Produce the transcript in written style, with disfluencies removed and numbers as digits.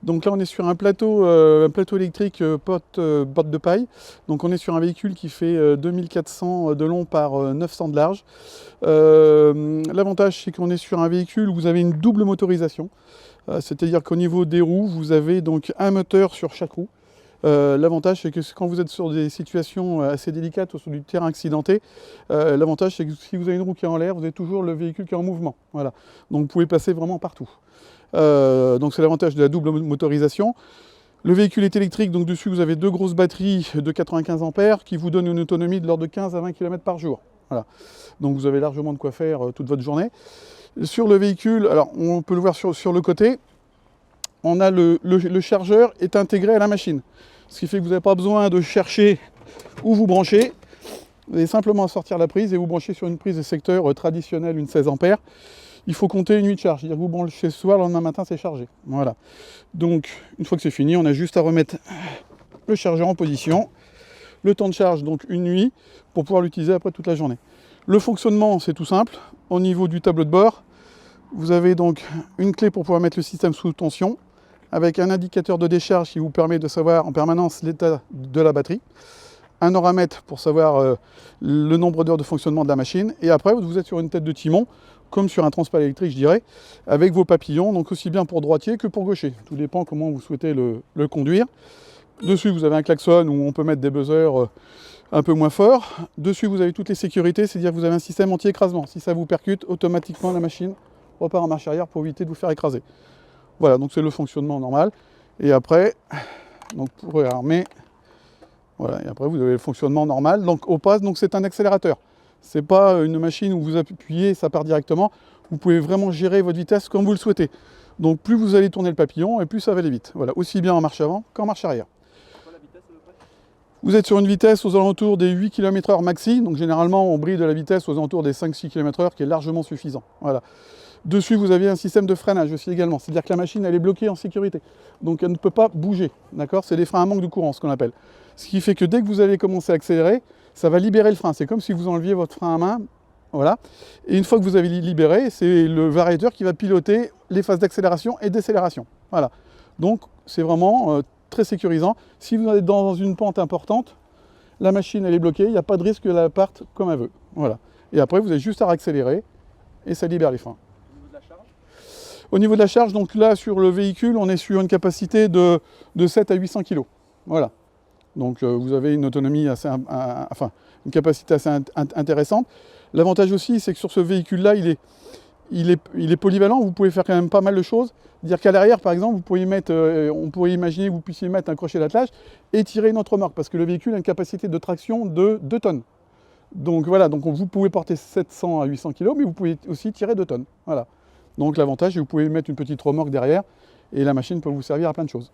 Donc là, on est sur un plateau électrique botte de paille. Donc on est sur un véhicule qui fait 2400 de long par 900 de large. L'avantage, c'est qu'on est sur un véhicule où vous avez une double motorisation. C'est-à-dire qu'au niveau des roues, vous avez donc un moteur sur chaque roue. L'avantage, c'est que quand vous êtes sur des situations assez délicates ou sur du terrain accidenté, l'avantage, c'est que si vous avez une roue qui est en l'air, vous avez toujours le véhicule qui est en mouvement. Voilà. Donc vous pouvez passer vraiment partout. Donc c'est l'avantage de la double motorisation. Le véhicule est électrique, donc dessus vous avez deux grosses batteries de 95 ampères qui vous donnent une autonomie de l'ordre de 15 à 20 km par jour. Voilà. Donc vous avez largement de quoi faire toute votre journée. Sur le véhicule, alors on peut le voir sur le côté, on a le chargeur est intégré à la machine. Ce qui fait que vous n'avez pas besoin de chercher où vous branchez. Vous allez simplement sortir la prise et vous branchez sur une prise de secteur traditionnelle, une 16 ampères. Il faut compter une nuit de charge, c'est-à-dire que vous branchez ce soir, le lendemain matin c'est chargé. Voilà. Donc une fois que c'est fini, on a juste à remettre le chargeur en position. Le temps de charge, donc une nuit, pour pouvoir l'utiliser après toute la journée. Le fonctionnement, c'est tout simple. Au niveau du tableau de bord, vous avez donc une clé pour pouvoir mettre le système sous tension, avec un indicateur de décharge qui vous permet de savoir en permanence l'état de la batterie, un horamètre pour savoir le nombre d'heures de fonctionnement de la machine, et après vous êtes sur une tête de timon, comme sur un transport électrique je dirais, avec vos papillons, donc aussi bien pour droitier que pour gaucher. Tout dépend comment vous souhaitez le conduire. Dessus vous avez un klaxon où on peut mettre des buzzers un peu moins forts. Dessus vous avez toutes les sécurités, c'est-à-dire que vous avez un système anti-écrasement. Si ça vous percute, automatiquement la machine repart en marche arrière pour éviter de vous faire écraser. Voilà, donc c'est le fonctionnement normal. Et après, donc pour réarmer, voilà, et après vous avez le fonctionnement normal. Donc au pas, donc c'est un accélérateur. C'est pas une machine où vous appuyez, ça part directement. Vous pouvez vraiment gérer votre vitesse comme vous le souhaitez. Donc plus vous allez tourner le papillon et plus ça va aller vite. Voilà, aussi bien en marche avant qu'en marche arrière. Vous êtes sur une vitesse aux alentours des 8 km/h maxi. Donc généralement on brille de la vitesse aux alentours des 5-6 km/h qui est largement suffisant. Voilà. Dessus, vous avez un système de freinage aussi également. C'est-à-dire que la machine, elle est bloquée en sécurité. Donc, elle ne peut pas bouger. D'accord ? C'est des freins à manque de courant, ce qu'on appelle. Ce qui fait que dès que vous allez commencer à accélérer, ça va libérer le frein. C'est comme si vous enleviez votre frein à main. Voilà. Et une fois que vous avez libéré, c'est le variateur qui va piloter les phases d'accélération et décélération. Voilà. Donc, c'est vraiment très sécurisant. Si vous êtes dans une pente importante, la machine, elle est bloquée. Il n'y a pas de risque qu'elle parte comme elle veut. Voilà. Et après, vous avez juste à réaccélérer et ça libère les freins. Au niveau de la charge, donc là sur le véhicule, on est sur une capacité de 7 à 800 kg. Voilà. Donc vous avez une autonomie assez, enfin une capacité assez intéressante. L'avantage aussi, c'est que sur ce véhicule-là, il est polyvalent. Vous pouvez faire quand même pas mal de choses. Dire qu'à l'arrière, par exemple, vous pourriez mettre, on pourrait imaginer que vous puissiez mettre un crochet d'attelage et tirer une autre remorque, parce que le véhicule a une capacité de traction de 2 tonnes. Donc voilà, donc vous pouvez porter 700 à 800 kg, mais vous pouvez aussi tirer 2 tonnes. Voilà. Donc l'avantage, c'est que vous pouvez mettre une petite remorque derrière et la machine peut vous servir à plein de choses.